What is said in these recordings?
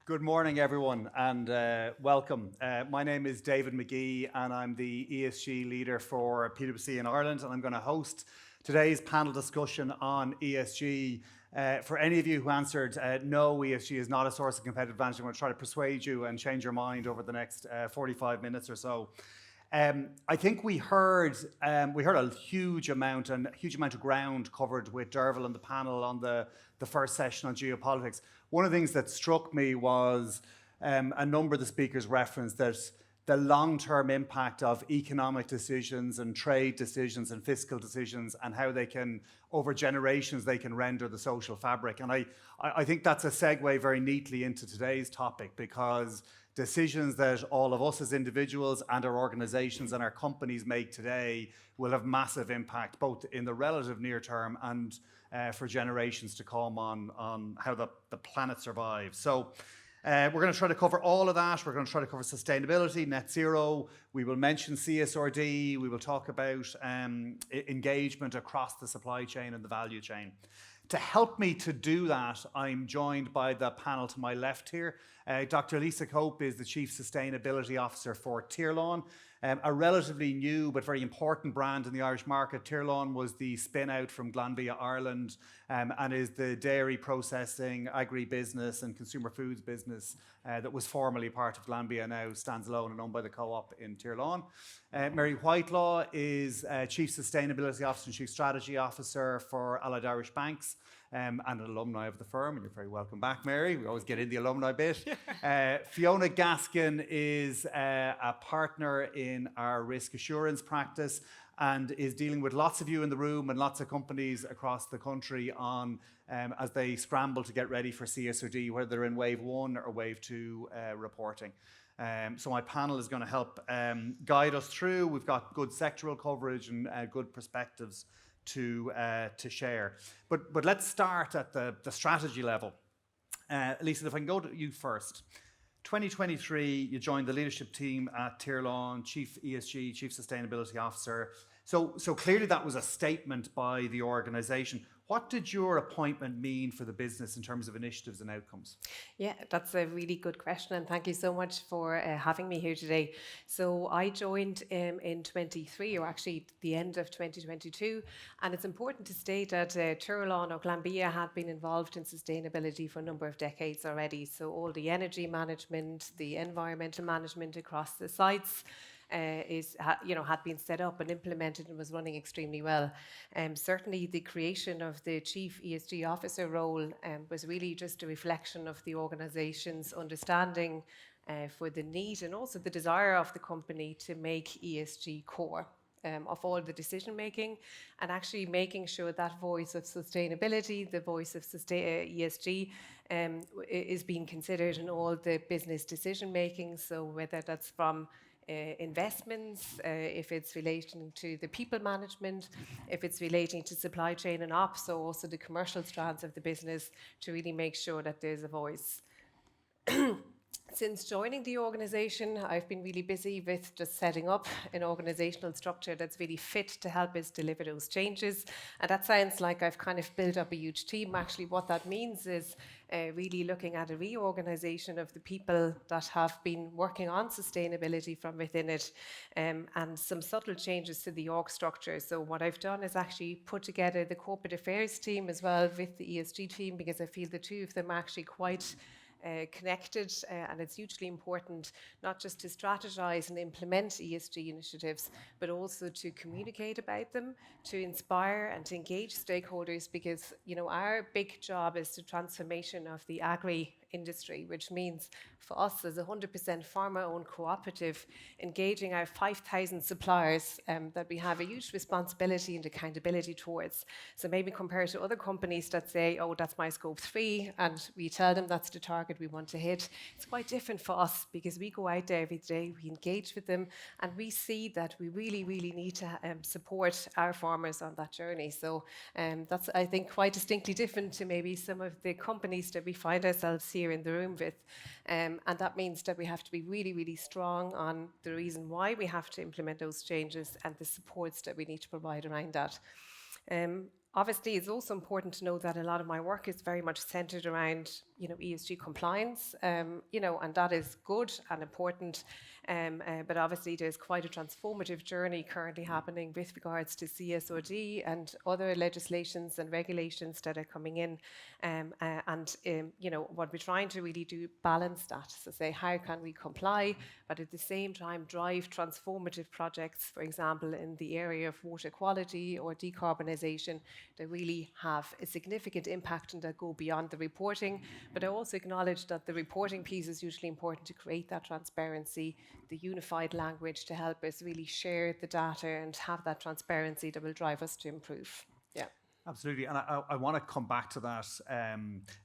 Good morning, everyone, and welcome. My name is David McGee, and I'm the ESG leader for PwC in Ireland, and I'm going to host today's panel discussion on ESG. For any of you who answered no, ESG is not a source of competitive advantage, I'm going to try to persuade you and change your mind over the next 45 minutes or so. I think we heard a huge amount of ground covered with Derval and the panel on the first session on geopolitics. One of the things that struck me was a number of the speakers referenced that the long-term impact of economic decisions and trade decisions and fiscal decisions and how they can, over generations, they can render the social fabric. And I think that's a segue very neatly into today's topic, because decisions that all of us as individuals and our organizations and our companies make today will have massive impact, both in the relative near term and for generations to come on how the planet survives. So we're going to try to cover all of that. We're going to try to cover sustainability, net zero. We will mention CSRD. We will talk about engagement across the supply chain and the value chain. To help me to do that, I'm joined by the panel to my left here. Dr. Lisa Koep is the Chief Sustainability Officer for Tirlán, a relatively new but very important brand in the Irish market. Tirlán was the spin-out from Glanbia, Ireland, and is the dairy processing, agri-business and consumer foods business that was formerly part of Glanbia, now stands alone and owned by the co-op in Tirlán. Mary Whitelaw is Chief Sustainability Officer and Chief Strategy Officer for Allied Irish Banks, and an alumni of the firm, and you're very welcome back, Mary. We always get in the alumni bit. Fiona Gaskin is a partner in our risk assurance practice and is dealing with lots of you in the room and lots of companies across the country on as they scramble to get ready for CSRD, whether they're in wave 1 or wave 2 reporting. So my panel is going to help guide us through. We've got good sectoral coverage and good perspectives to share. But let's start at the strategy level. Lisa, if I can go to you first. 2023, you joined the leadership team at Tirlán, Chief ESG, Chief Sustainability Officer. So clearly that was a statement by the organisation. What did your appointment mean for the business in terms of initiatives and outcomes? Yeah, that's a really good question, and thank you so much for having me here today. So I joined in 23, or actually the end of 2022, and it's important to state that Tirlán or Glanbia had been involved in sustainability for a number of decades already. So all the energy management, the environmental management across the sites had been set up and implemented and was running extremely well. Certainly the creation of the Chief ESG Officer role was really just a reflection of the organisation's understanding for the need and also the desire of the company to make ESG core of all the decision making, and actually making sure that voice of sustainability, the voice of ESG is being considered in all the business decision making. So whether that's from investments, if it's relating to the people management, if it's relating to supply chain and ops, so also the commercial strands of the business, to really make sure that there's a voice. Since joining the organisation, I've been really busy with just setting up an organisational structure that's really fit to help us deliver those changes. And that sounds like I've kind of built up a huge team. Actually, what that means is really looking at a reorganisation of the people that have been working on sustainability from within it, and some subtle changes to the org structure. So what I've done is actually put together the corporate affairs team as well with the ESG team, because I feel the two of them are actually quite connected, and it's hugely important not just to strategize and implement ESG initiatives, but also to communicate about them, to inspire and to engage stakeholders, because our big job is the transformation of the agri industry, which means for us as a 100% farmer-owned cooperative, engaging our 5,000 suppliers that we have a huge responsibility and accountability towards. So maybe compared to other companies that say, oh, that's my scope 3, and we tell them that's the target we want to hit, it's quite different for us, because we go out there every day, we engage with them, and we see that we really, really need to support our farmers on that journey. So that's, I think, quite distinctly different to maybe some of the companies that we find ourselves here in the room with. And that means that we have to be really, really strong on the reason why we have to implement those changes and the supports that we need to provide around that. Obviously, it's also important to know that a lot of my work is very much centred around, ESG compliance, and that is good and important. But obviously, there's quite a transformative journey currently happening with regards to CSRD and other legislations and regulations that are coming in. What we're trying to really do, balance that. So say, how can we comply, but at the same time drive transformative projects, for example, in the area of water quality or decarbonisation, that really have a significant impact and that go beyond the reporting. But I also acknowledge that the reporting piece is usually important to create that transparency, the unified language to help us really share the data and have that transparency that will drive us to improve. Yeah. Absolutely, and I want to come back to that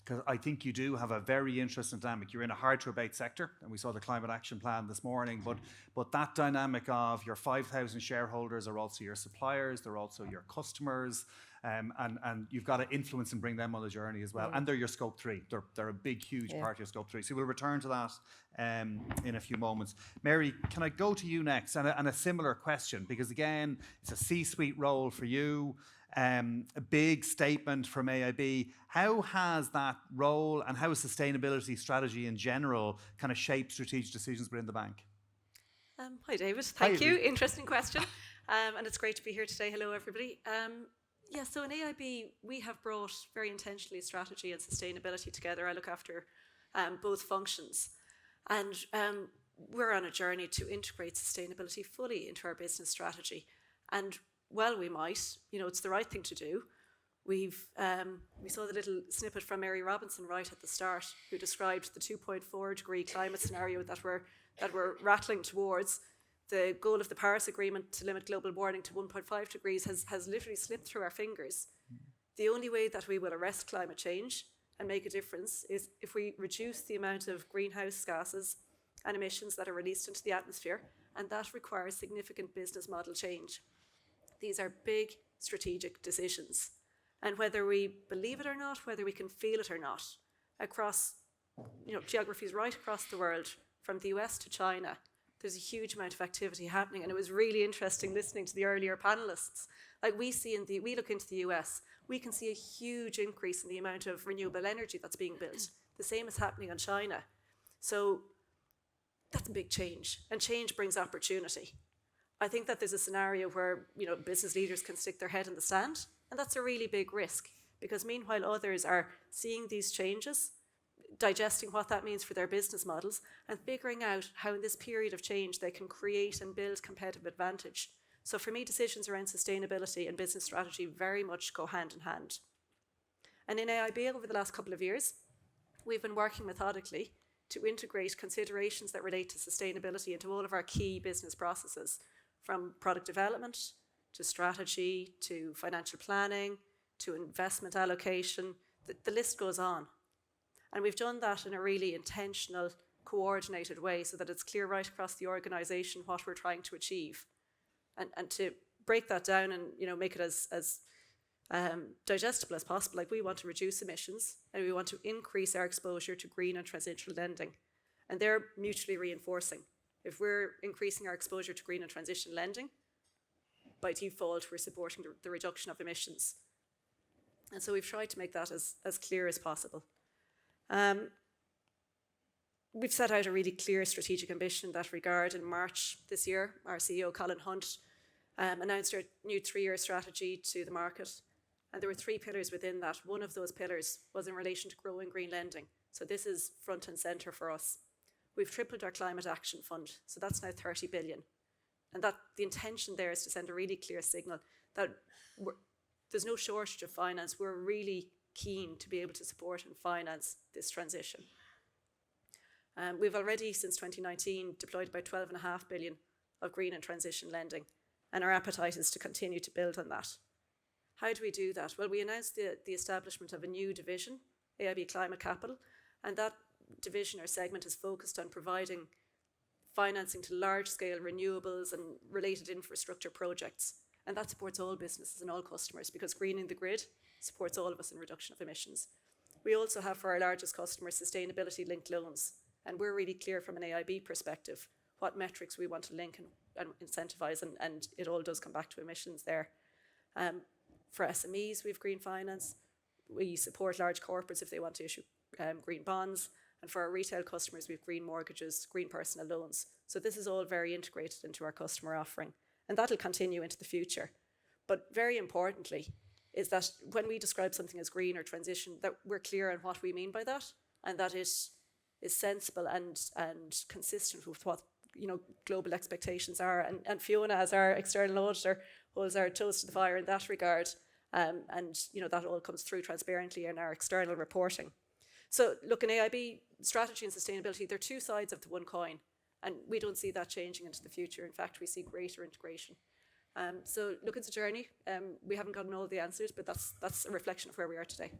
because I think you do have a very interesting dynamic. You're in a hard-to-abate sector, and we saw the Climate Action Plan this morning, but that dynamic of your 5,000 shareholders are also your suppliers, they're also your customers, and you've got to influence and bring them on the journey as well. And they're your Scope 3. They're a big, huge part of your Scope 3. So we'll return to that in a few moments. Mary, can I go to you next? And a similar question, because again, it's a C-suite role for you. A big statement from AIB. How has that role and how has sustainability strategy in general kind of shaped strategic decisions within the bank? Hi, David. Thank you. Interesting question. And it's great to be here today. Hello, everybody. So in AIB, we have brought very intentionally strategy and sustainability together. I look after both functions. And we're on a journey to integrate sustainability fully into our business strategy. And well, we might, it's the right thing to do. We saw the little snippet from Mary Robinson right at the start, who described the 2.4 degree climate scenario that we're rattling towards. The goal of the Paris Agreement to limit global warming to 1.5 degrees has literally slipped through our fingers. The only way that we will arrest climate change and make a difference is if we reduce the amount of greenhouse gases and emissions that are released into the atmosphere, and that requires significant business model change. These are big strategic decisions. And whether we believe it or not, whether we can feel it or not, across geographies right across the world, from the US to China, there's a huge amount of activity happening. And it was really interesting listening to the earlier panellists. Like we look into the US, we can see a huge increase in the amount of renewable energy that's being built. The same is happening in China. So that's a big change. And change brings opportunity. I think that there's a scenario where business leaders can stick their head in the sand, and that's a really big risk, because meanwhile others are seeing these changes, digesting what that means for their business models, and figuring out how in this period of change they can create and build competitive advantage. So for me, decisions around sustainability and business strategy very much go hand in hand. And in AIB over the last couple of years, we've been working methodically to integrate considerations that relate to sustainability into all of our key business processes, from product development to strategy to financial planning to investment allocation. The list goes on. And we've done that in a really intentional, coordinated way so that it's clear right across the organisation what we're trying to achieve. And to break that down and make it as digestible as possible, like we want to reduce emissions and we want to increase our exposure to green and transitional lending. And they're mutually reinforcing. If we're increasing our exposure to green and transition lending, by default, we're supporting the reduction of emissions. And so we've tried to make that as clear as possible. We've set out a really clear strategic ambition in that regard. In March this year, our CEO, Colin Hunt, announced our new 3-year strategy to the market. And there were 3 pillars within that. One of those pillars was in relation to growing green lending. So this is front and centre for us. We've tripled our Climate Action Fund, so that's now 30 billion. And that the intention there is to send a really clear signal that there's no shortage of finance. We're really keen to be able to support and finance this transition. We've already, since 2019, deployed about 12.5 billion of green and transition lending, and our appetite is to continue to build on that. How do we do that? Well, we announced the establishment of a new division, AIB Climate Capital, and that division or segment is focused on providing financing to large-scale renewables and related infrastructure projects. And that supports all businesses and all customers, because greening the grid supports all of us in reduction of emissions. We also have for our largest customers sustainability-linked loans, and we're really clear from an AIB perspective what metrics we want to link and incentivise, and it all does come back to emissions there. For SMEs, we have green finance. We support large corporates if they want to issue green bonds. And for our retail customers, we have green mortgages, green personal loans. So this is all very integrated into our customer offering. And that'll continue into the future. But very importantly, is that when we describe something as green or transition, that we're clear on what we mean by that, and that it is sensible and consistent with what global expectations are. And Fiona, as our external auditor, holds our toes to the fire in that regard. And that all comes through transparently in our external reporting. So look, in AIB, strategy and sustainability, they're two sides of the one coin. And we don't see that changing into the future. In fact, we see greater integration. So look, it's a journey. We haven't gotten all the answers, but that's a reflection of where we are today.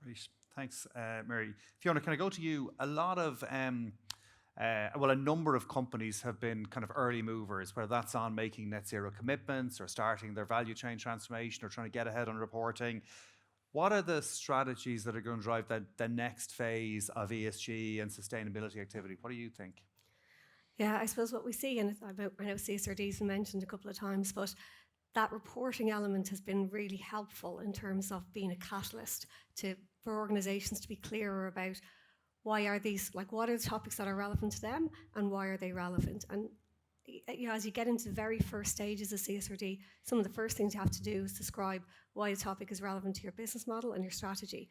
Great. Thanks, Mary. Fiona, can I go to you? A lot of, a number of companies have been kind of early movers, whether that's on making net zero commitments or starting their value chain transformation or trying to get ahead on reporting. What are the strategies that are going to drive the next phase of ESG and sustainability activity? What do you think? Yeah, I suppose what we see, and I know CSRD has been mentioned a couple of times, but that reporting element has been really helpful in terms of being a catalyst for organisations to be clearer about why are these, what are the topics that are relevant to them and why are they relevant. And as you get into the very first stages of CSRD, some of the first things you have to do is describe why a topic is relevant to your business model and your strategy.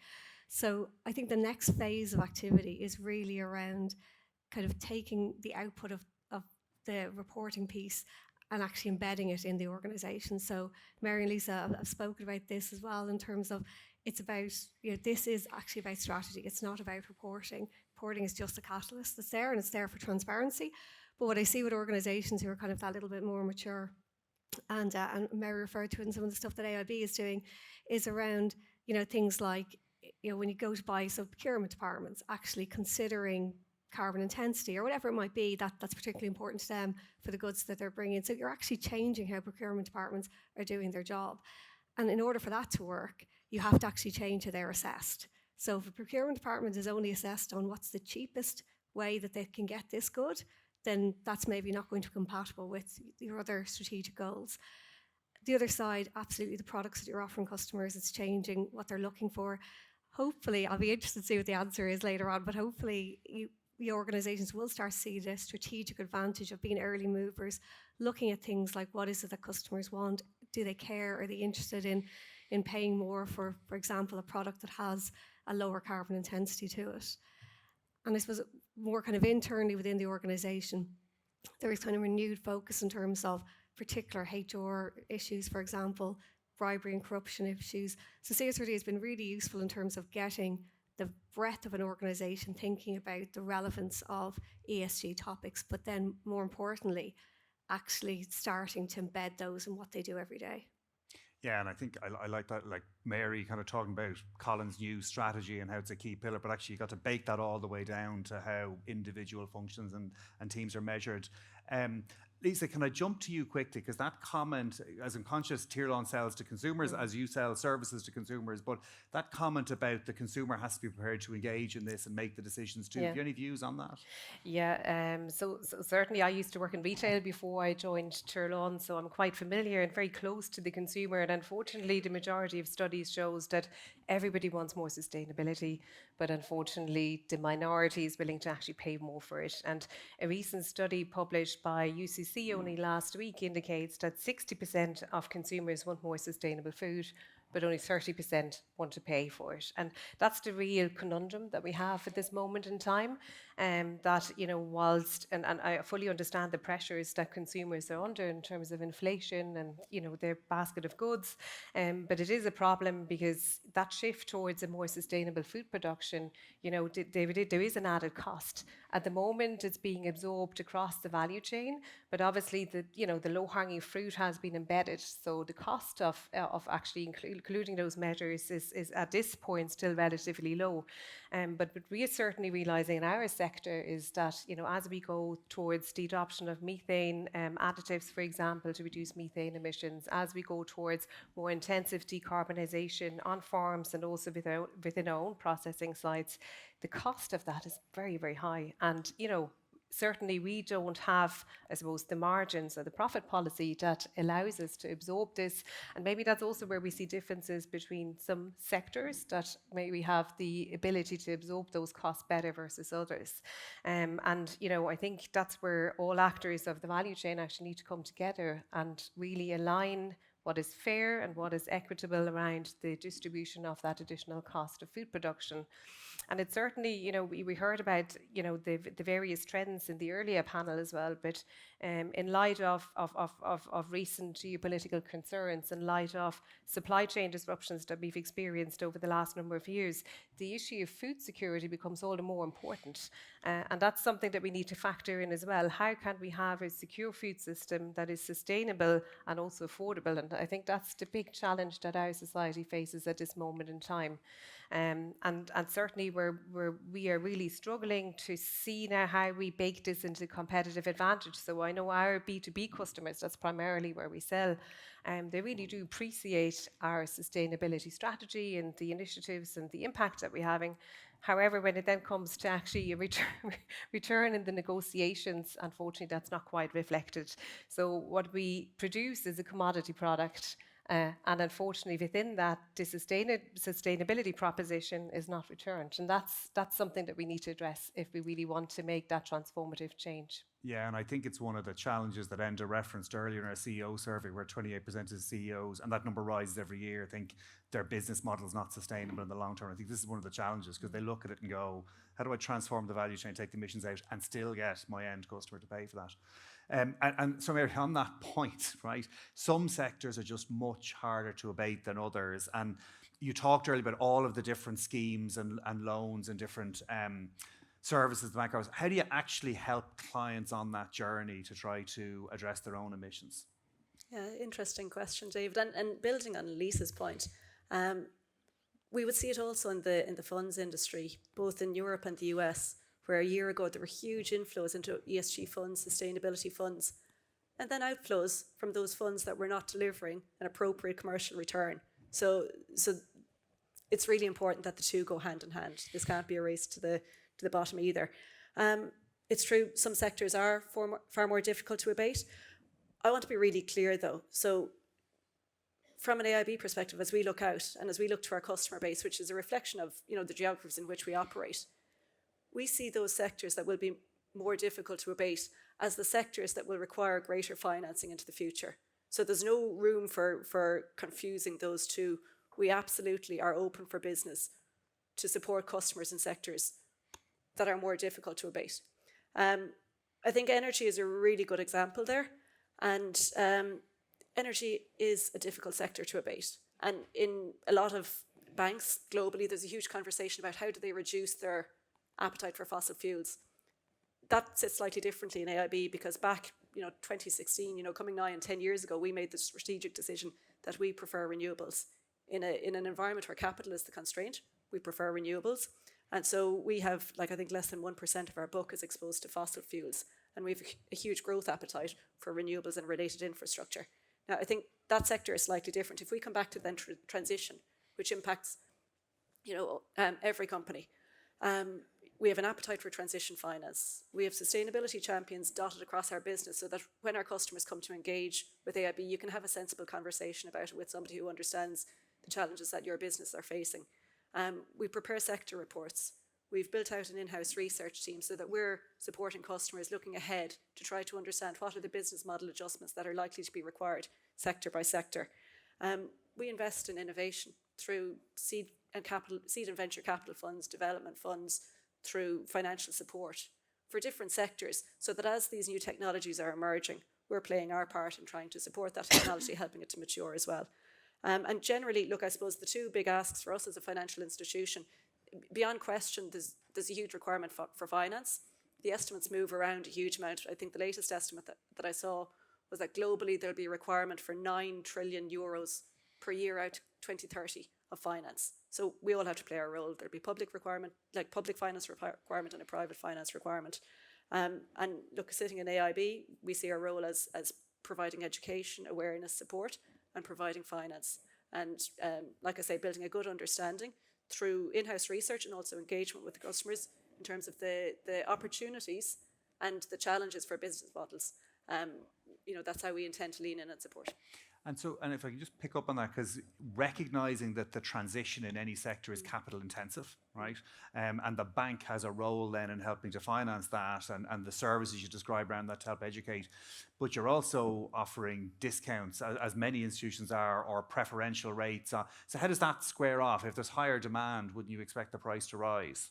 So I think the next phase of activity is really around kind of taking the output of the reporting piece and actually embedding it in the organisation. So Mary and Lisa have spoken about this as well in terms of it's about, this is actually about strategy. It's not about reporting. Reporting is just a catalyst that's there, and it's there for transparency. But what I see with organisations who are kind of that little bit more mature, and Mary referred to it in some of the stuff that AIB is doing, is around, things like, when you go to buy, so procurement departments actually considering carbon intensity or whatever it might be that's particularly important to them for the goods that they're bringing. So you're actually changing how procurement departments are doing their job. And in order for that to work, you have to actually change how they're assessed. So if a procurement department is only assessed on what's the cheapest way that they can get this good, then that's maybe not going to be compatible with your other strategic goals. The other side, absolutely the products that you're offering customers, it's changing what they're looking for. Hopefully, I'll be interested to see what the answer is later on, but hopefully the organisations will start to see the strategic advantage of being early movers, looking at things like what is it that customers want, do they care, are they interested in paying more for example, a product that has a lower carbon intensity to it. And I suppose more kind of internally within the organisation, there is kind of renewed focus in terms of particular HR issues, for example, bribery and corruption issues. So CSRD has been really useful in terms of getting the breadth of an organisation thinking about the relevance of ESG topics, but then more importantly, actually starting to embed those in what they do every day. Yeah, and I think I like that, like Mary kind of talking about Colin's new strategy and how it's a key pillar, but actually you got to bake that all the way down to how individual functions and teams are measured. Lisa, can I jump to you quickly? Because that comment, as I'm conscious, Tirlán sells to consumers, as you sell services to consumers, but that comment about the consumer has to be prepared to engage in this and make the decisions too. Yeah. Have you any views on that? Yeah, so certainly I used to work in retail before I joined Tirlán, so I'm quite familiar and very close to the consumer. And unfortunately, the majority of studies shows that everybody wants more sustainability, but unfortunately, the minority is willing to actually pay more for it. And a recent study published by UCC only last week indicates that 60% of consumers want more sustainable food, but only 30% want to pay for it. And that's the real conundrum that we have at this moment in time. That, whilst, and I fully understand the pressures that consumers are under in terms of inflation and, their basket of goods, but it is a problem because that shift towards a more sustainable food production, there is an added cost. At the moment, it's being absorbed across the value chain, but obviously the low-hanging fruit has been embedded. So the cost of actually including those measures is at this point still relatively low. But what we are certainly realising in our sector is that, as we go towards the adoption of methane additives, for example, to reduce methane emissions, as we go towards more intensive decarbonisation on farms and also within our own processing sites, the cost of that is very, very high. And, certainly we don't have, I suppose, the margins or the profit policy that allows us to absorb this. And maybe that's also where we see differences between some sectors that maybe have the ability to absorb those costs better versus others. And, I think that's where all actors of the value chain actually need to come together and really align what is fair and what is equitable around the distribution of that additional cost of food production. And it's certainly, we heard about, the various trends in the earlier panel as well, but in light of recent geopolitical concerns, in light of supply chain disruptions that we've experienced over the last number of years, the issue of food security becomes all the more important. And that's something that we need to factor in as well. How can we have a secure food system that is sustainable and also affordable? And I think that's the big challenge that our society faces at this moment in time. And certainly where we are really struggling to see now how we bake this into competitive advantage. So I know our B2B customers, that's primarily where we sell, they really do appreciate our sustainability strategy and the initiatives and the impact that we're having. However, when it then comes to actually a return in the negotiations, unfortunately, that's not quite reflected. So what we produce is a commodity product. And unfortunately, within that, the sustainability proposition is not returned. And that's something that we need to address if we really want to make that transformative change. Yeah, and I think it's one of the challenges that Enda referenced earlier in our CEO survey, where 28% of CEOs, and that number rises every year, think their business model is not sustainable in the long term. I think this is one of the challenges, because they look at it and go, how do I transform the value chain, take the emissions out, and still get my end customer to pay for that? And so, Mary, on that point, right, some sectors are just much harder to abate than others. And you talked earlier about all of the different schemes and loans and different services the bank offers. How do you actually help clients on that journey to try to address their own emissions? Yeah, interesting question, David. And building on Lisa's point, we would see it also in the funds industry, both in Europe and the US, where a year ago there were huge inflows into ESG funds, sustainability funds, and then outflows from those funds that were not delivering an appropriate commercial return. So it's really important that the two go hand in hand. This can't be a race to the bottom either. It's true, some sectors are far more difficult to abate. I want to be really clear though. So from an AIB perspective, as we look out and as we look to our customer base, which is a reflection of the geographies in which we operate, we see those sectors that will be more difficult to abate as the sectors that will require greater financing into the future. So there's no room for confusing those two. We absolutely are open for business to support customers in sectors that are more difficult to abate. I think energy is a really good example there. And energy is a difficult sector to abate. And in a lot of banks globally, there's a huge conversation about how do they reduce their appetite for fossil fuels. That sits slightly differently in AIB because back 2016, coming nigh and 10 years ago, we made the strategic decision that we prefer renewables. In an environment where capital is the constraint, we prefer renewables. And so we have, I think less than 1% of our book is exposed to fossil fuels. And we have a huge growth appetite for renewables and related infrastructure. Now, I think that sector is slightly different. If we come back to then transition, which impacts every company, we have an appetite for transition finance. We have sustainability champions dotted across our business so that when our customers come to engage with AIB, you can have a sensible conversation about it with somebody who understands the challenges that your business are facing. We prepare sector reports. We've built out an in-house research team so that we're supporting customers looking ahead to try to understand what are the business model adjustments that are likely to be required sector by sector. We invest in innovation through seed and venture capital funds, development funds, through financial support for different sectors so that as these new technologies are emerging, we're playing our part in trying to support that technology, helping it to mature as well. And generally, look, I suppose the two big asks for us as a financial institution, beyond question, there's a huge requirement for finance. The estimates move around a huge amount. I think the latest estimate that I saw was that globally there'll be a requirement for 9 trillion euros per year out to 2030 of finance. So we all have to play our role. There'll be public finance requirement and a private finance requirement. And look, sitting in AIB, we see our role as providing education, awareness, support, and providing finance. And like I say, building a good understanding through in-house research and also engagement with the customers in terms of the opportunities and the challenges for business models. That's how we intend to lean in and support. And if I can just pick up on that, because recognizing that the transition in any sector is capital intensive, right? And the bank has a role then in helping to finance that and the services you describe around that to help educate. But you're also offering discounts, as many institutions are, or preferential rates. So how does that square off? If there's higher demand, wouldn't you expect the price to rise?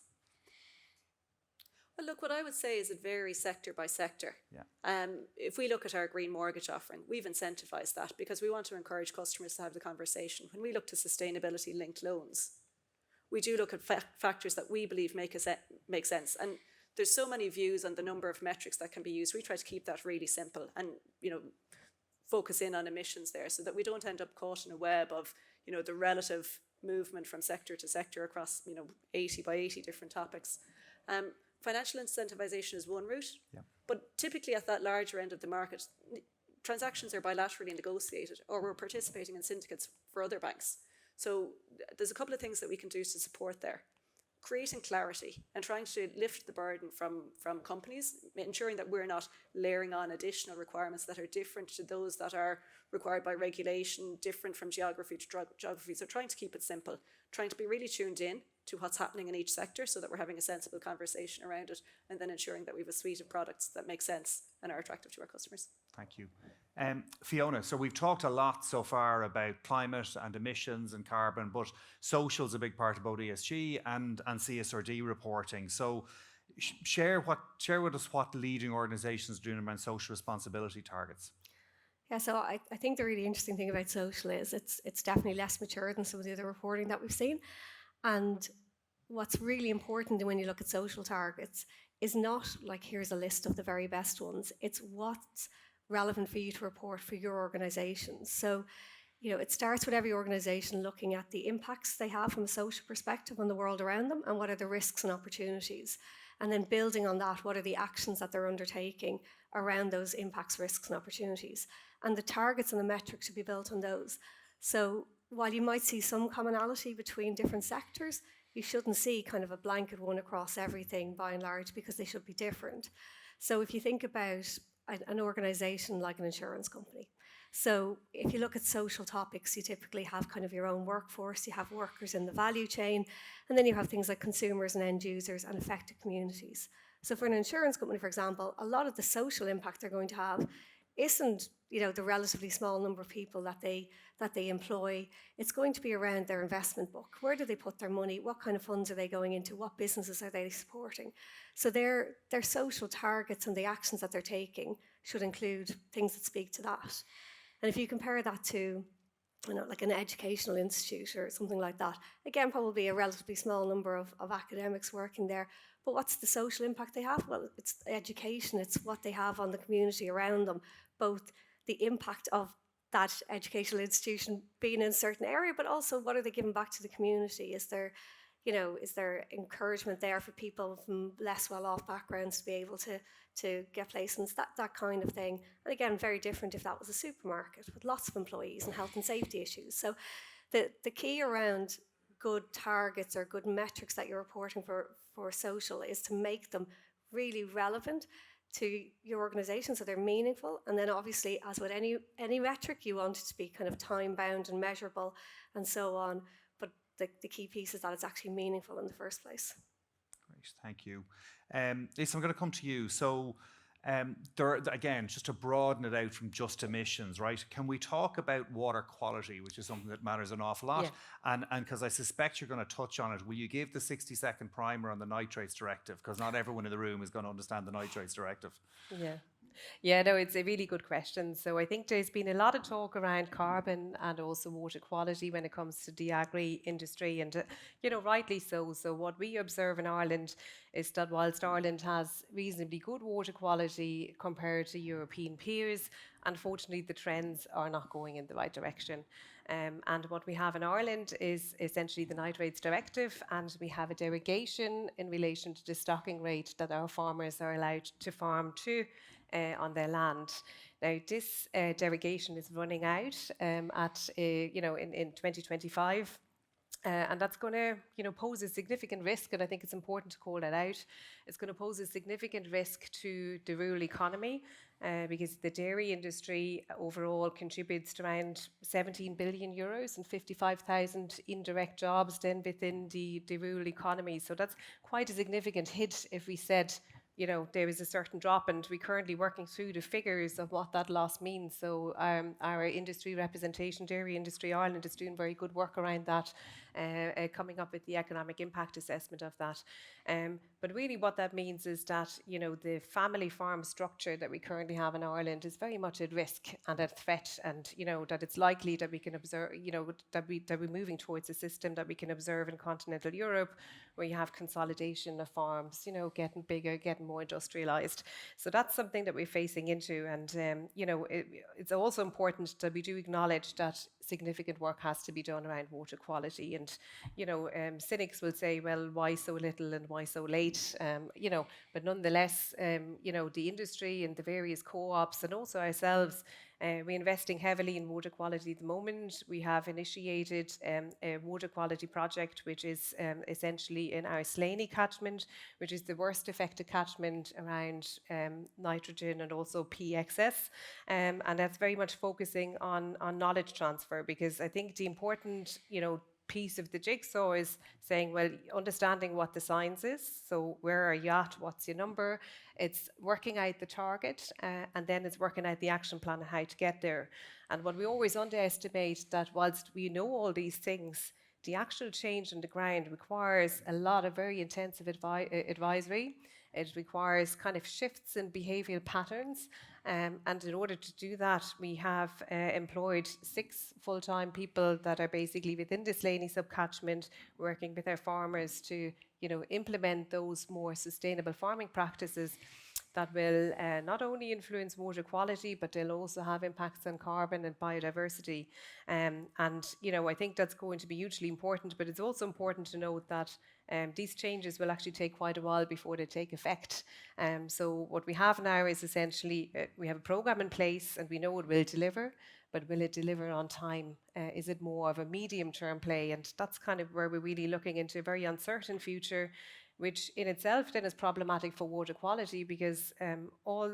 Well, look, what I would say is it varies sector by sector. Yeah. If we look at our green mortgage offering, we've incentivised that because we want to encourage customers to have the conversation. When we look to sustainability linked loans, we do look at factors that we believe make sense. And there's so many views on the number of metrics that can be used. We try to keep that really simple and, focus in on emissions there so that we don't end up caught in a web of, the relative movement from sector to sector across, 80 by 80 different topics. Financial incentivization is one route, but typically at that larger end of the market, transactions are bilaterally negotiated or we're participating in syndicates for other banks. So there's a couple of things that we can do to support there. Creating clarity and trying to lift the burden from companies, ensuring that we're not layering on additional requirements that are different to those that are required by regulation, different from geography to geography. So trying to keep it simple, trying to be really tuned in to what's happening in each sector so that we're having a sensible conversation around it, and then ensuring that we have a suite of products that make sense and are attractive to our customers. Thank you. Fiona, so we've talked a lot so far about climate and emissions and carbon, but social is a big part of both ESG and CSRD reporting. So share with us what leading organisations are doing around social responsibility targets. Yeah, so I think the really interesting thing about social is it's definitely less mature than some of the other reporting that we've seen. And what's really important when you look at social targets is not like here's a list of the very best ones. It's what's relevant for you to report for your organisation. So, it starts with every organisation looking at the impacts they have from a social perspective on the world around them and what are the risks and opportunities. And then building on that, what are the actions that they're undertaking around those impacts, risks and opportunities. And the targets and the metrics should be built on those. So while you might see some commonality between different sectors, you shouldn't see kind of a blanket one across everything by and large because they should be different. So if you think about an organisation like an insurance company, so if you look at social topics, you typically have kind of your own workforce, you have workers in the value chain, and then you have things like consumers and end users and affected communities. So for an insurance company, for example, a lot of the social impact they're going to have isn't, the relatively small number of people that they employ. It's going to be around their investment book. Where do they put their money? What kind of funds are they going into? What businesses are they supporting? So their social targets and the actions that they're taking should include things that speak to that. And if you compare that to, like an educational institute or something like that, again, probably a relatively small number of academics working there. But what's the social impact they have? Well, it's education. It's what they have on the community around them, both the impact of that educational institution being in a certain area, but also what are they giving back to the community? Is there encouragement there for people from less well-off backgrounds to be able to get placements, that kind of thing? And again, very different if that was a supermarket with lots of employees and health and safety issues. So the key around good targets or good metrics that you're reporting for social is to make them really relevant to your organisation so they're meaningful. And then obviously, as with any metric, you want it to be kind of time-bound and measurable and so on. But the key piece is that it's actually meaningful in the first place. Great, thank you. Lisa, I'm going to come to you. So again, just to broaden it out from just emissions, right? Can we talk about water quality, which is something that matters an awful lot? Yeah. And because I suspect you're going to touch on it, will you give the 60-second primer on the Nitrates Directive? Because not everyone in the room is going to understand the Nitrates Directive. Yeah, no, it's a really good question. So I think there's been a lot of talk around carbon and also water quality when it comes to the agri industry, and rightly so. So what we observe in Ireland is that whilst Ireland has reasonably good water quality compared to European peers, unfortunately the trends are not going in the right direction. And what we have in Ireland is essentially the Nitrates Directive, and we have a derogation in relation to the stocking rate that our farmers are allowed to farm to on their land. Now, this derogation is running out in 2025. And that's going to, pose a significant risk, and I think it's important to call that out. It's going to pose a significant risk to the rural economy because the dairy industry overall contributes to around 17 billion euros and 55,000 indirect jobs then within the rural economy. So that's quite a significant hit if we said, there is a certain drop, and we're currently working through the figures of what that loss means. So our industry representation, Dairy Industry Ireland, is doing very good work around that, coming up with the economic impact assessment of that. But really what that means is that, the family farm structure that we currently have in Ireland is very much at risk and at threat, and, that it's likely that we can observe, that we're moving towards a system that we can observe in continental Europe, where you have consolidation of farms, getting bigger, getting more industrialized. So that's something that we're facing into. And, it's also important that we do acknowledge that significant work has to be done around water quality. And, cynics will say, well, why so little and why so late? But nonetheless, the industry and the various co-ops and also ourselves, we're investing heavily in water quality at the moment. We have initiated a water quality project, which is essentially in our Slaney catchment, which is the worst affected catchment around nitrogen and also P excess. And that's very much focusing on knowledge transfer, because I think the important, piece of the jigsaw is saying, well, understanding what the science is. So where are you at? What's your number? It's working out the target, and then it's working out the action plan and how to get there. And what we always underestimate, that whilst we know all these things, the actual change on the ground requires a lot of very intensive advisory. It requires kind of shifts in behavioural patterns. And in order to do that, we have employed 6 full-time people that are basically within the Slaney subcatchment, working with our farmers to, implement those more sustainable farming practices that will not only influence water quality, but they'll also have impacts on carbon and biodiversity. And, I think that's going to be hugely important, but it's also important to note that these changes will actually take quite a while before they take effect. So what we have now is essentially, we have a program in place and we know it will deliver, but will it deliver on time? Is it more of a medium-term play? And that's kind of where we're really looking into a very uncertain future, which in itself then is problematic for water quality, because all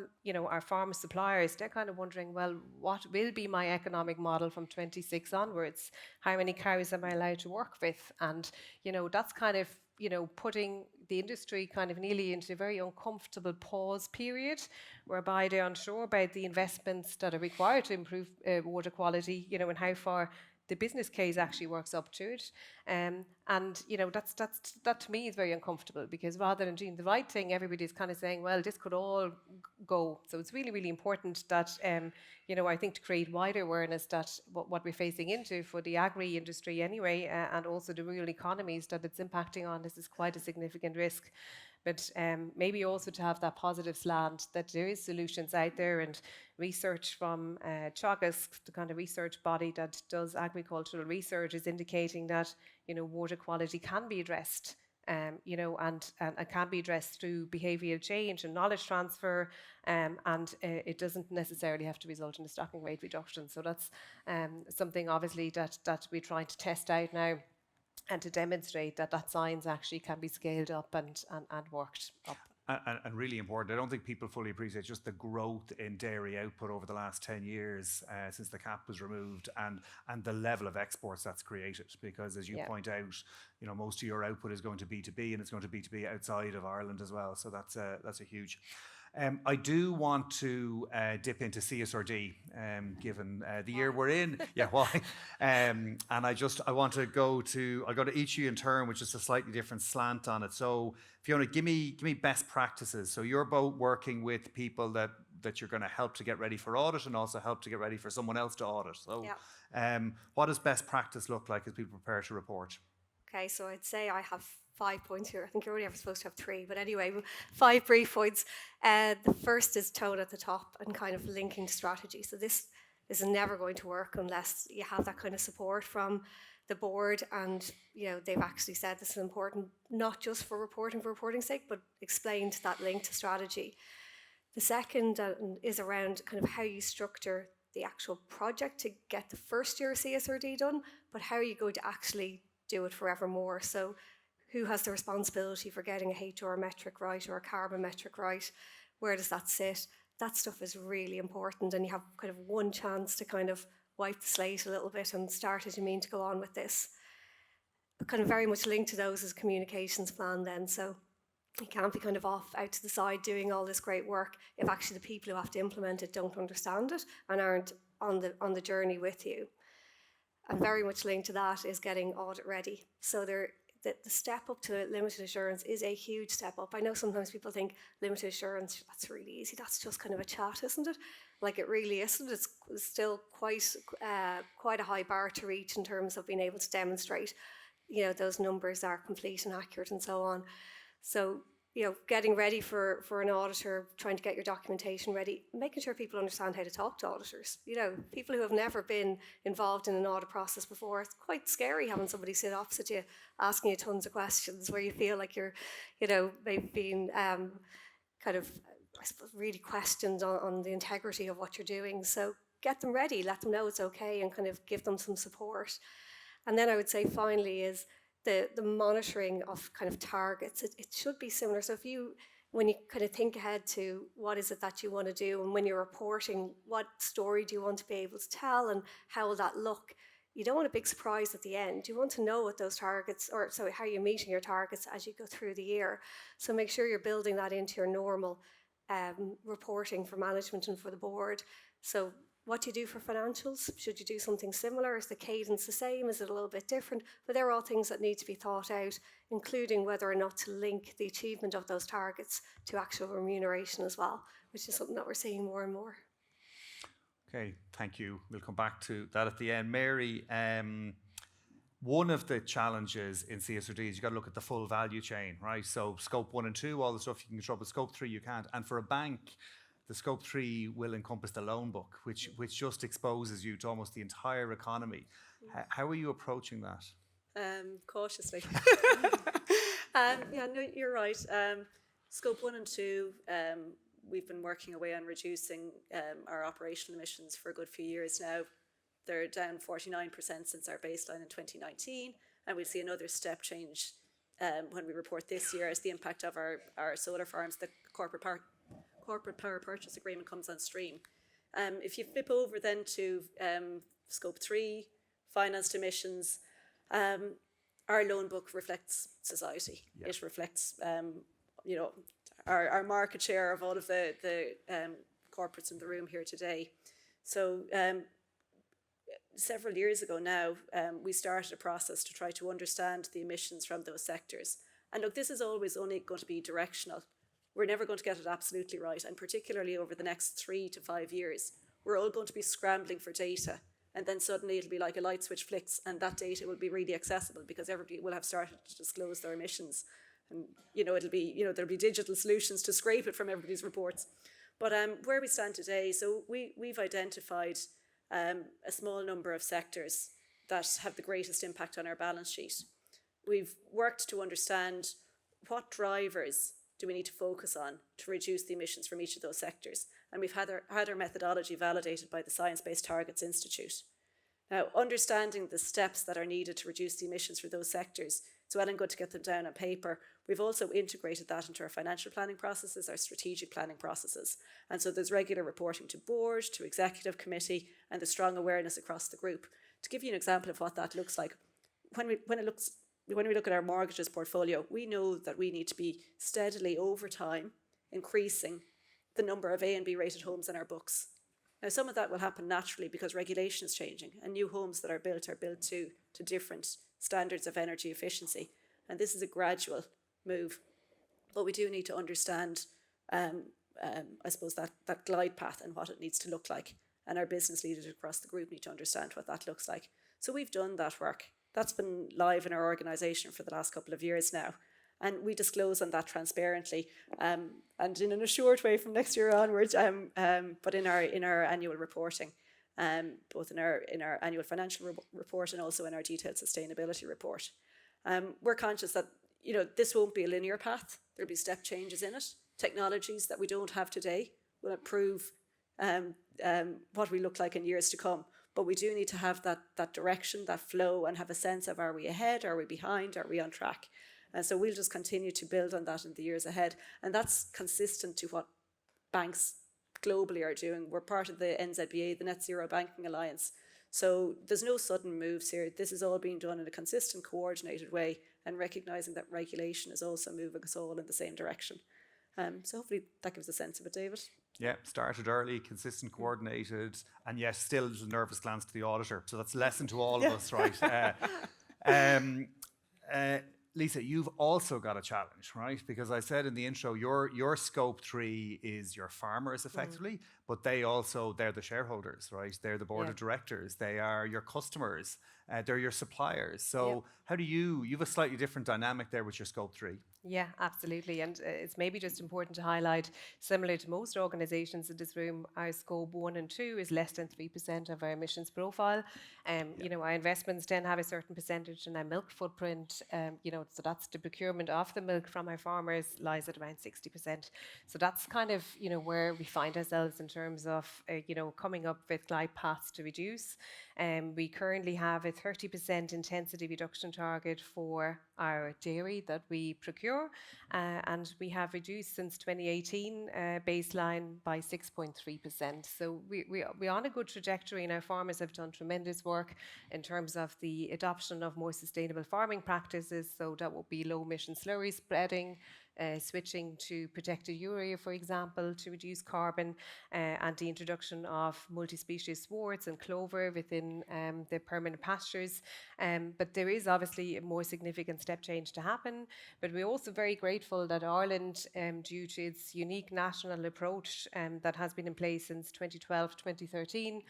our farm suppliers, they're kind of wondering, well, what will be my economic model from 26 onwards? How many cows am I allowed to work with? And that's kind of putting the industry kind of nearly into a very uncomfortable pause period, whereby they're unsure about the investments that are required to improve water quality, and how far the business case actually works up to it. And that to me is very uncomfortable, because rather than doing the right thing, everybody's kind of saying, well, this could all go. So it's really, really important that, I think, to create wider awareness that what we're facing into for the agri industry anyway, and also the rural economies that it's impacting on, this is quite a significant risk. But maybe also to have that positive slant that there is solutions out there, and research from Teagasc, the kind of research body that does agricultural research, is indicating that water quality can be addressed, and can be addressed through behavioural change and knowledge transfer, and it doesn't necessarily have to result in a stocking rate reduction. So that's something obviously that we're trying to test out now, and to demonstrate that science actually can be scaled up and worked up. And really important, I don't think people fully appreciate just the growth in dairy output over the last 10 years since the cap was removed, and the level of exports that's created. Because as you point out, most of your output is going to B2B, and it's going to B2B outside of Ireland as well. So that's a huge. I do want to dip into CSRD, given the year we're in. Yeah, why? And I want to go to, I'll go to each of you in turn, which is a slightly different slant on it. So Fiona, give me best practices. So you're both working with people that you're going to help to get ready for audit, and also help to get ready for someone else to audit. So what does best practice look like as people prepare to report? Okay, so I'd say I have 5 points here. I think you're only ever supposed to have 3, but anyway, 5 brief points. The first is tone at the top and kind of linking to strategy. So this is never going to work unless you have that kind of support from the board, and they've actually said this is important, not just for reporting's sake, but explained that link to strategy. The second is around kind of how you structure the actual project to get the first year CSRD done, but how are you going to actually do it forevermore. So who has the responsibility for getting a HR metric right or a carbon metric right? Where does that sit? That stuff is really important, and you have kind of one chance to kind of wipe the slate a little bit and start as you mean to go on with this. But kind of very much linked to those is a communications plan then. So you can't be kind of off out to the side doing all this great work if actually the people who have to implement it don't understand it and aren't on the journey with you. And very much linked to that is getting audit ready. So the step up to limited assurance is a huge step up. I know sometimes people think limited assurance, that's really easy. That's just kind of a chat, isn't it? Like, it really isn't. It's still quite a high bar to reach in terms of being able to demonstrate, you know, those numbers are complete and accurate and so on. So, you know, getting ready for an auditor, trying to get your documentation ready, making sure people understand how to talk to auditors. You know, people who have never been involved in an audit process before, it's quite scary having somebody sit opposite you, asking you tons of questions where you feel like you're, you know, maybe being kind of, I suppose, really questioned on the integrity of what you're doing. So get them ready, let them know it's okay, and kind of give them some support. And then I would say finally is the monitoring of kind of targets. It should be similar. So when you kind of think ahead to what is it that you want to do, and when you're reporting, what story do you want to be able to tell, and how will that look? You don't want a big surprise at the end. You want to know what those targets, or so how you're meeting your targets as you go through the year. So make sure you're building that into your normal reporting for management and for the board. So what do you do for financials? Should you do something similar? Is the cadence the same? Is it a little bit different? But they're all things that need to be thought out, including whether or not to link the achievement of those targets to actual remuneration as well, which is something that we're seeing more and more. Okay, thank you. We'll come back to that at the end. Mary, one of the challenges in CSRD is you've got to look at the full value chain, right? So scope 1 and 2, all the stuff you can control, but scope 3 you can't. And for a bank, the scope 3 will encompass the loan book, which just exposes you to almost the entire economy. How are you approaching that? Cautiously. Yeah, no, you're right. Scope 1 and 2, we've been working away on reducing our operational emissions for a good few years now. They're down 49% since our baseline in 2019, and we'll see another step change when we report this year as the impact of our solar farms, the corporate power purchase agreement comes on stream. If you flip over then to scope 3, financed emissions, our loan book reflects society. Yeah. It reflects, you know, our market share of all of the corporates in the room here today. So several years ago now, we started a process to try to understand the emissions from those sectors. And look, this is always only going to be directional. We're never going to get it absolutely right, and particularly over the next 3 to 5 years, we're all going to be scrambling for data, and then suddenly it'll be like a light switch flicks, and that data will be really accessible because everybody will have started to disclose their emissions, and it'll be there'll be digital solutions to scrape it from everybody's reports. But where we stand today, so we've identified a small number of sectors that have the greatest impact on our balance sheet. We've worked to understand what drivers do we need to focus on to reduce the emissions from each of those sectors? And we've had our methodology validated by the Science Based Targets Institute. Now, understanding the steps that are needed to reduce the emissions for those sectors, it's well and good to get them down on paper. We've also integrated that into our financial planning processes, our strategic planning processes. And so there's regular reporting to board, to executive committee, and the strong awareness across the group. To give you an example of what that looks like, when we look at our mortgages portfolio, we know that we need to be steadily over time increasing the number of A and B rated homes in our books. Now, some of that will happen naturally because regulation is changing and new homes that are built to different standards of energy efficiency. And this is a gradual move. But we do need to understand, I suppose, that glide path and what it needs to look like. And our business leaders across the group need to understand what that looks like. So we've done that work. That's been live in our organisation for the last couple of years now. And we disclose on that transparently and in an assured way from next year onwards, but in our annual reporting, both in our annual financial report and also in our detailed sustainability report. We're conscious that this won't be a linear path. There'll be step changes in it. Technologies that we don't have today will improve what we look like in years to come. but we do need to have that direction, that flow, and have a sense of, are we ahead, are we behind, are we on track? And so we'll just continue to build on that in the years ahead. And that's consistent to what banks globally are doing. We're part of the NZBA, the Net Zero Banking Alliance. So there's no sudden moves here. This is all being done in a consistent, coordinated way, and recognising that regulation is also moving us all in the same direction. So hopefully that gives a sense of it, David. Yeah, started early, consistent, coordinated, and yes, still a little nervous glance to the auditor. So that's a lesson to all of us, right? Lisa, you've also got a challenge, right? Because I said in the intro, your scope 3 is your farmers effectively, but they're the shareholders, right? They're the board of directors, they are your customers, they're your suppliers. So how do you have a slightly different dynamic there with your scope 3? Yeah, absolutely. And it's maybe just important to highlight, similar to most organisations in this room, our scope 1 and 2 is less than 3% of our emissions profile. You know, our investments then have a certain percentage in our milk footprint. You know, so that's the procurement of the milk from our farmers lies at around 60%. So that's kind of, you know, where we find ourselves in terms of, you know, coming up with glide paths to reduce. We currently have a 30% intensity reduction target for our dairy that we procure, and we have reduced since 2018 baseline by 6.3%. So we're on a good trajectory, and our farmers have done tremendous work in terms of the adoption of more sustainable farming practices. So that will be low emission slurry spreading, switching to protected urea, for example, to reduce carbon, and the introduction of multi-species swards and clover within the permanent pastures. But there is obviously a more significant step change to happen. But we're also very grateful that Ireland, due to its unique national approach that has been in place since 2012-2013,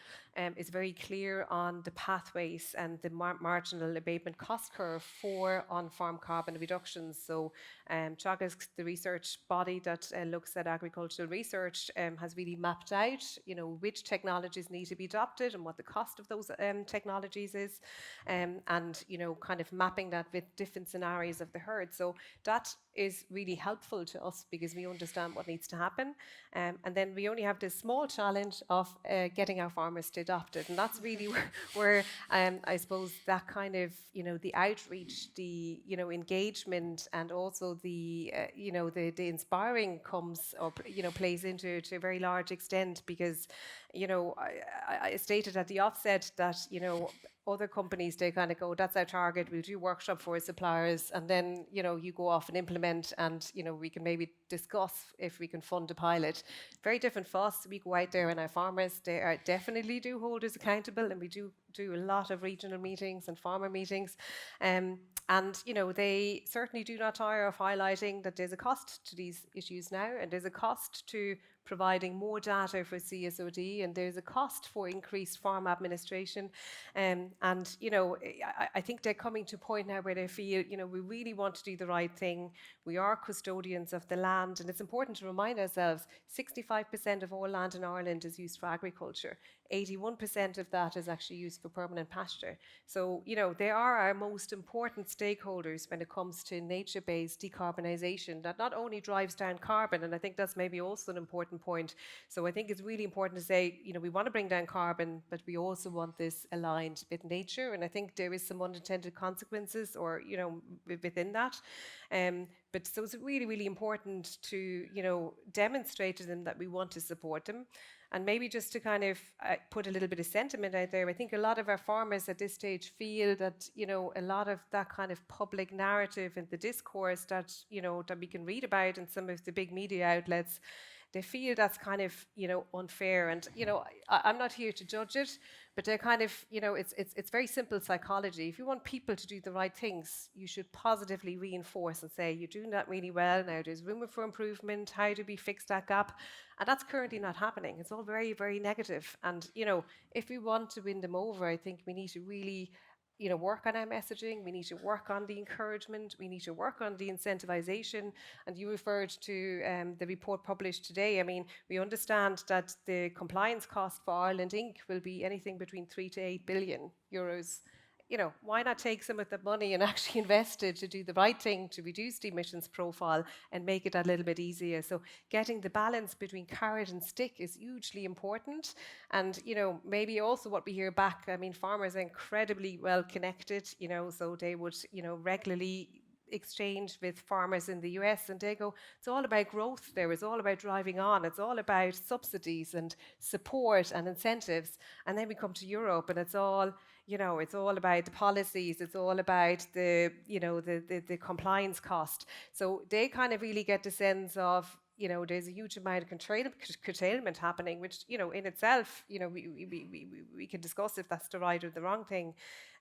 is very clear on the pathways and the marginal abatement cost curve for on-farm carbon reductions. So Teagasc, the research body that looks at agricultural research, has really mapped out, you know, which technologies need to be adopted and what the cost of those technologies is, and, you know, kind of mapping that with different scenarios of the herd. So that is really helpful to us because we understand what needs to happen. And then we only have this small challenge of getting our farmers to adopt it. And that's really where I suppose that kind of, you know, the outreach, the, you know, engagement, and also the, you know, the inspiring comes, or, you know, plays into to a very large extent, because, you know, I stated at the offset that, you know, other companies, they kind of go, that's our target, we'll do workshop for suppliers, and then, you know, you go off and implement, and, you know, we can maybe discuss if we can fund a pilot. Very different for us. We go out there, and our farmers, they are definitely do hold us accountable, and we do a lot of regional meetings and farmer meetings. And, you know, they certainly do not tire of highlighting that there's a cost to these issues now, and there's a cost to providing more data for CSRD, and there's a cost for increased farm administration. And, you know, I think they're coming to a point now where they feel, you know, we really want to do the right thing. We are custodians of the land, and it's important to remind ourselves 65% of all land in Ireland is used for agriculture. 81% of that is actually used for permanent pasture. So, you know, they are our most important stakeholders when it comes to nature-based decarbonisation that not only drives down carbon, and I think that's maybe also an important point. So I think it's really important to say, you know, we want to bring down carbon, but we also want this aligned with nature. And I think there is some unintended consequences, or, you know, within that. But so it's really, really important to, you know, demonstrate to them that we want to support them. And maybe just to kind of put a little bit of sentiment out there, I think a lot of our farmers at this stage feel that, you know, a lot of that kind of public narrative and the discourse that, you know, that we can read about in some of the big media outlets, they feel that's kind of, you know, unfair. And, you know, I'm not here to judge it, but they're kind of, you know, it's very simple psychology. If you want people to do the right things, you should positively reinforce and say, you're doing that really well. Now there's room for improvement. How do we fix that gap? And that's currently not happening. It's all very, very negative. And, you know, if we want to win them over, I think we need to really, you know, work on our messaging. We need to work on the encouragement. We need to work on the incentivization. And you referred to the report published today. I mean, we understand that the compliance cost for Ireland Inc. will be anything between 3 to 8 billion euros. why not take some of the money and actually invest it to do the right thing to reduce the emissions profile and make it a little bit easier? So getting the balance between carrot and stick is hugely important. And, maybe also what we hear back, I mean, farmers are incredibly well connected, so they would, regularly exchange with farmers in the US, and they go, it's all about growth there, it's all about driving on, it's all about subsidies and support and incentives. And then we come to Europe and it's all about the policies, it's all about the compliance cost. So they kind of really get the sense of, there's a huge amount of curtailment happening, which, in itself, we can discuss if that's the right or the wrong thing.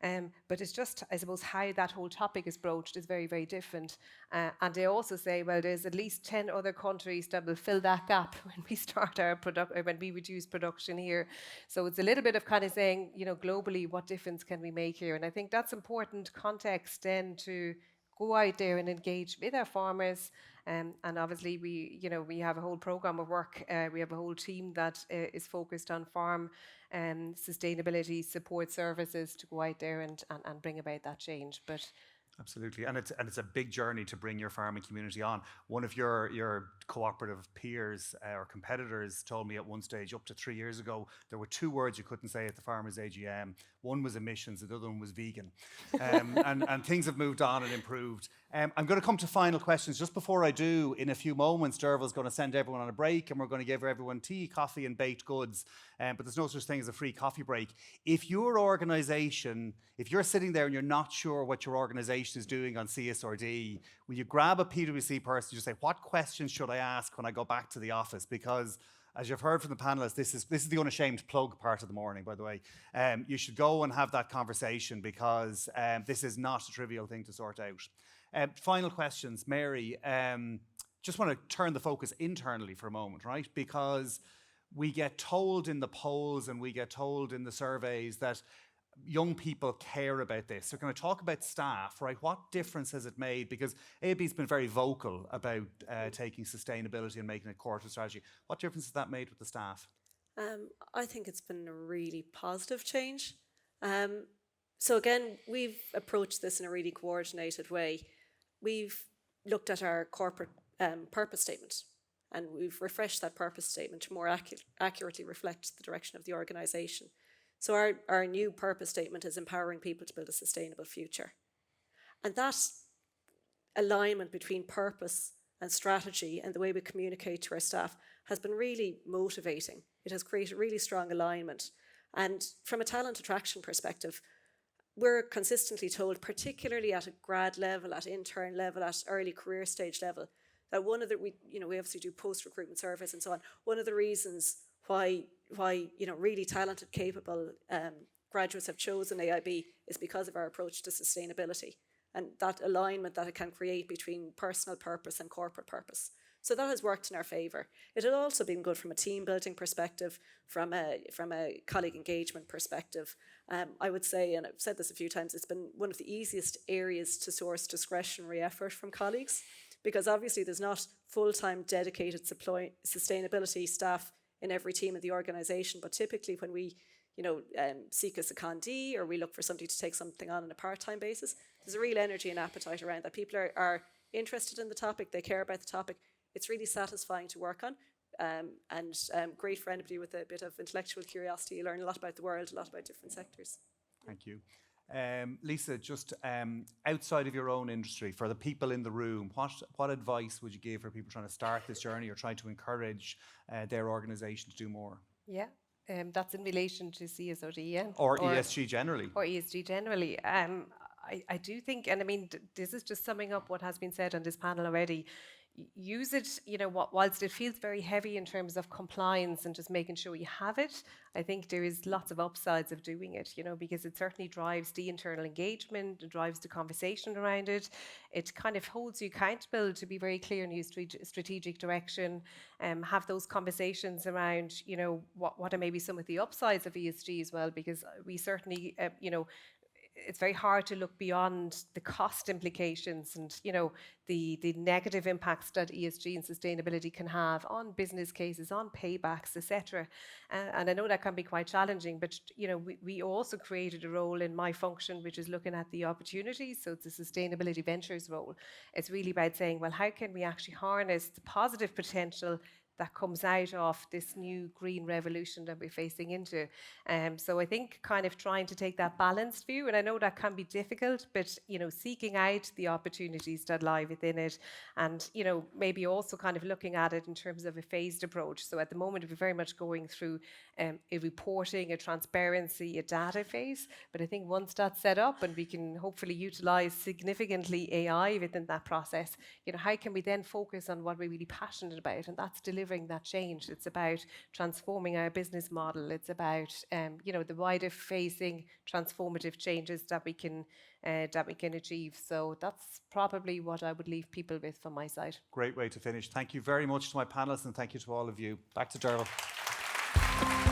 But it's just, I suppose, how that whole topic is broached is very, very different. And they also say, well, there's at least 10 other countries that will fill that gap when we start when we reduce production here. So it's a little bit of kind of saying, globally, what difference can we make here? And I think that's important context then to go out there and engage with our farmers. And obviously we have a whole program of work. We have a whole team that is focused on farm sustainability support services to go out there and bring about that change. But absolutely, and it's a big journey to bring your farming community on. One of your cooperative peers or competitors told me at one stage, up to 3 years ago, there were 2 words you couldn't say at the farmers' AGM. One was emissions, the other one was vegan. And things have moved on and improved. I'm going to come to final questions. Just before I do, in a few moments, Derval's going to send everyone on a break and we're going to give everyone tea, coffee and baked goods. But there's no such thing as a free coffee break. If your organisation, if you're sitting there and you're not sure what your organisation is doing on CSRD, will you grab a PwC person and just say, what questions should I ask when I go back to the office? Because as you've heard from the panelists, this is the unashamed plug part of the morning, by the way. You should go and have that conversation because this is not a trivial thing to sort out. Final questions, Mary. Just want to turn the focus internally for a moment, right? Because we get told in the polls and we get told in the surveys that young people care about this. So can I talk about staff, right? What difference has it made? Because AIB's been very vocal about taking sustainability and making it core to strategy. What difference has that made with the staff? I think it's been a really positive change. So again, we've approached this in a really coordinated way. We've looked at our corporate purpose statement and we've refreshed that purpose statement to more accurately reflect the direction of the organisation. So our new purpose statement is empowering people to build a sustainable future. And that alignment between purpose and strategy and the way we communicate to our staff has been really motivating. It has created really strong alignment. And from a talent attraction perspective, we're consistently told, particularly at a grad level, at intern level, at early career stage level, that one of the, we obviously do post-recruitment surveys and so on, one of the reasons why really talented, capable graduates have chosen AIB is because of our approach to sustainability and that alignment that it can create between personal purpose and corporate purpose. So that has worked in our favour. It had also been good from a team building perspective, from a colleague engagement perspective. I would say, and I've said this a few times, it's been one of the easiest areas to source discretionary effort from colleagues, because obviously there's not full-time dedicated sustainability staff in every team of the organisation, but typically when we seek a secondee or we look for somebody to take something on a part-time basis, there's a real energy and appetite around that. People are interested in the topic, they care about the topic. It's really satisfying to work on and great for anybody with a bit of intellectual curiosity. You learn a lot about the world, a lot about different sectors. Thank you. Lisa, just outside of your own industry, for the people in the room, what advice would you give for people trying to start this journey or trying to encourage their organisation to do more? Yeah, that's in relation to CSRD, yeah? Or ESG generally. Or ESG generally. I do think, and I mean, this is just summing up what has been said on this panel already. Use it, whilst it feels very heavy in terms of compliance and just making sure you have it, I think there is lots of upsides of doing it, because it certainly drives the internal engagement, it drives the conversation around it. It kind of holds you accountable to be very clear in your strategic direction, have those conversations around, what are maybe some of the upsides of ESG as well, because we certainly, it's very hard to look beyond the cost implications and, you know, the negative impacts that ESG and sustainability can have on business cases, on paybacks, etc. And I know that can be quite challenging, but, you know, we also created a role in my function, which is looking at the opportunities. So it's a sustainability ventures role. It's really about saying, well, how can we actually harness the positive potential that comes out of this new green revolution that we're facing into. So I think kind of trying to take that balanced view, and I know that can be difficult, but, you know, seeking out the opportunities that lie within it, and, you know, maybe also kind of looking at it in terms of a phased approach. So at the moment, we're very much going through a reporting, a transparency, a data phase, but I think once that's set up and we can hopefully utilize significantly AI within that process, you know, how can we then focus on what we're really passionate about, and that's delivering that change. It's about transforming our business model. It's about you know, the wider facing transformative changes that we can achieve. So that's probably what I would leave people with from my side. Great way to finish. Thank you very much to my panelists, and thank you to all of you. Back to Tirlán.